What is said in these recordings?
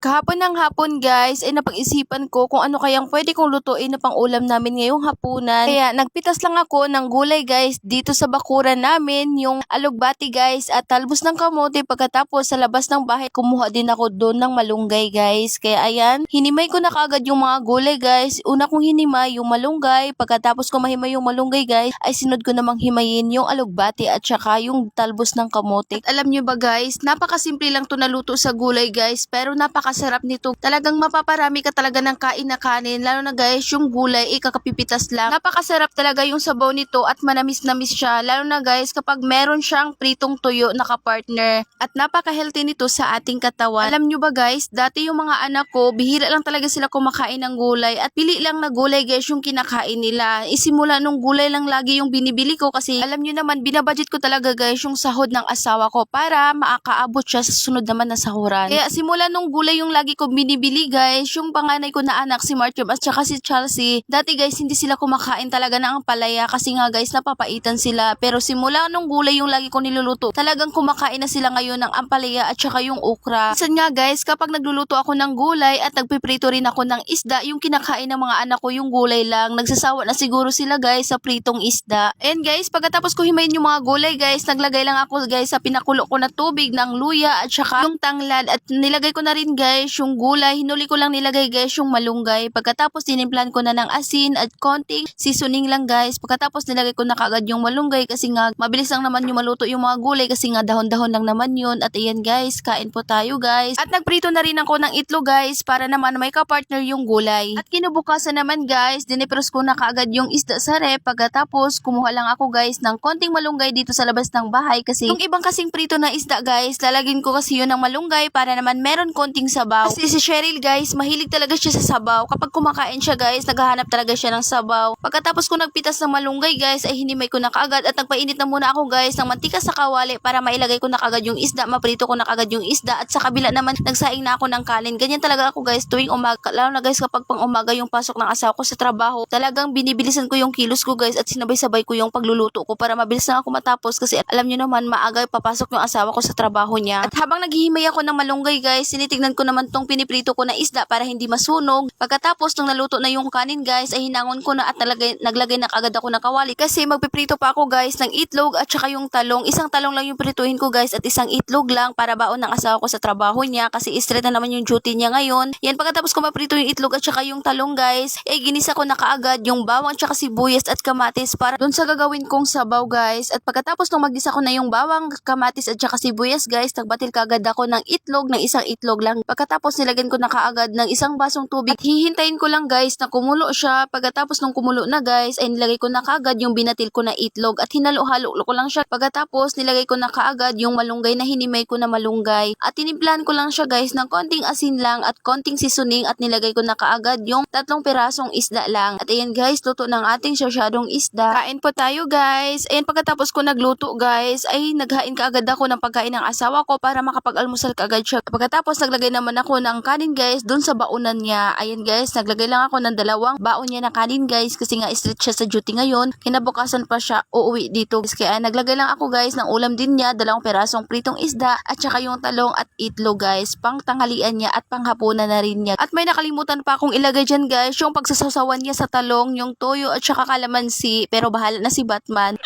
Kahapon ng hapon guys, ay napag-isipan ko kung ano kayang pwede kong lutuin na pang-ulam namin ngayong hapunan. Kaya nagpitas lang ako ng gulay guys dito sa bakuran namin, yung alugbati guys at talbos ng kamote. Pagkatapos sa labas ng bahay, kumuha din ako doon ng malunggay guys. Kaya ayan, hinimay ko na kaagad yung mga gulay guys. Una kong hinimay yung malunggay, pagkatapos ko mahimay yung malunggay guys, ay sinod ko namang himayin yung alugbati at saka yung talbos ng kamote. At alam nyo ba guys, napakasimple lang to naluto sa gulay guys, pero napakasarap nito. Talagang mapaparami ka talaga ng kain na kanin, lalo na guys yung gulay ikakapipitas lang. Napakasarap talaga yung sabaw nito at manamis-namis siya, lalo na guys kapag meron siyang pritong tuyo na kapartner. At napaka-healthy nito sa ating katawan. Alam nyo ba guys, dati yung mga anak ko, bihira lang talaga sila kumakain ng gulay at pili lang na gulay guys yung kinakain nila. Isimula nung gulay lang lagi yung binibili ko kasi alam nyo naman, binabudget ko talaga guys yung sahod ng asawa ko para maakaabot siya sa sunod naman na sahuran. Kaya simula nung gulay yung lagi ko binibili guys, yung panganay ko na anak si Martium at saka si Chelsea, dati guys hindi sila kumakain talaga ng ampalaya kasi nga guys napapaitan sila. Pero simula nung gulay yung lagi ko niluluto, talagang kumakain na sila ngayon ng ampalaya at saka yung okra. Minsan nga guys, kapag nagluluto ako ng gulay at nagpiprito rin ako ng isda, yung kinakain ng mga anak ko yung gulay lang, nagsasawa na siguro sila guys sa pritong isda. And guys, pagkatapos ko himayin yung mga gulay guys, naglagay lang ako guys sa pinakulo ko na tubig ng luya at saka yung tanglad at nilagay ko na rin guys yung gulay. Hinuli ko lang nilagay guys yung malunggay. Pagkatapos tinimplan ko na ng asin at konting seasoning lang guys. Pagkatapos nilagay ko na kagad yung malunggay kasi nga mabilis lang naman yung maluto yung mga gulay kasi nga dahon-dahon lang naman yun. At ayan guys, kain po tayo guys. At nagprito na rin ako ng itlog guys para naman may kapartner yung gulay. At kinubukasan naman guys, dinipros ko na kaagad yung isda sa rep. Pagkatapos kumuha lang ako guys ng konting malunggay dito sa labas ng bahay kasi yung ibang kasing prito na isda guys, lalagyan ko kasi yun ng malunggay para naman meron konting sabaw. Kasi si Cheryl guys, mahilig talaga siya sa sabaw. Kapag kumakain siya guys, naghahanap talaga siya ng sabaw. Pagkatapos ko nagpitas ng malunggay guys, ay hinimay ko na kaagad at nagpainit na muna ako guys ng mantika sa kawali para mailagay ko na kaagad yung isda, maprito ko na kaagad yung isda at sa kabila naman nagsaing na ako ng kanin. Ganyan talaga ako guys tuwing umaga, lalo na guys kapag pang umaga yung pasok ng asawa ko sa trabaho. Talagang binibilisan ko yung kilos ko guys at sinabay-sabay ko yung pagluluto ko para mabilis na ako matapos kasi alam niyo naman maaga papasok yung asawa ko sa trabaho niya. At habang naghihimay ako ng malunggay guys, tinitignan ko naman tong piniprito ko na isda para hindi masunog. Pagkatapos nung naluto na yung kanin guys, ay hinangon ko na at naglagay na kagad ako ng kawali kasi magpiprito pa ako guys ng itlog at saka yung talong. Isang talong lang yung prituhin ko guys at isang itlog lang para baon ng asawa ko sa trabaho niya kasi straight na naman yung duty niya ngayon. Yan, pagkatapos ko maprito yung itlog at saka yung talong guys, ginisa ko na kaagad yung bawang at saka sibuyas at kamatis para dun sa gagawin kong sabaw guys. At pagkatapos nung magisa ko na yung bawang, kamatis at saka sibuyas guys, nagbatil kaagad ako ng itlog, ng isang itlog lang. Pagkatapos nilagyan ko na kaagad ng isang basong tubig at hihintayin ko lang guys na kumulo siya. Pagkatapos nung kumulo na guys, ay nilagay ko na kaagad yung binatil ko na itlog at hinalo-halo ko lang siya. Pagkatapos nilagay ko na kaagad yung malunggay na hinimay ko na malunggay at tinimplahan ko lang siya guys ng konting asin lang at konting seasoning at nilagay ko na kaagad yung 3 pirasong isda lang. At ayan guys, luto ng ating sasyadong isda. Kain po tayo guys. Ayan, pagkatapos ko nagluto guys, ay naghain kaagad ako ng pagkain ng asawa ko para makapag-almusal kaagad siya. Pagkatapos naglagay naman ako ng kanin guys dun sa baonan niya. Ayan guys, naglagay lang ako ng 2 baon niya na kanin guys kasi nga straight siya sa duty ngayon. Kinabukasan pa siya uuwi dito. Kaya naglagay lang ako guys ng ulam din niya, 2 pirasong pritong isda at saka yung talong at itlog guys. Pang tanghalian niya at panghapunan na rin niya. At may nakalimutan pa akong ilagay dyan guys, yung pagsasawawan niya sa talong, yung toyo at saka kalamansi. Pero bahala na si Batman.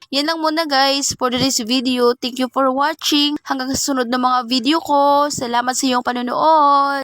Yan lang muna guys for today's video. Thank you for watching. Hanggang sa sunod na mga video ko. Salamat sa iyong panonood.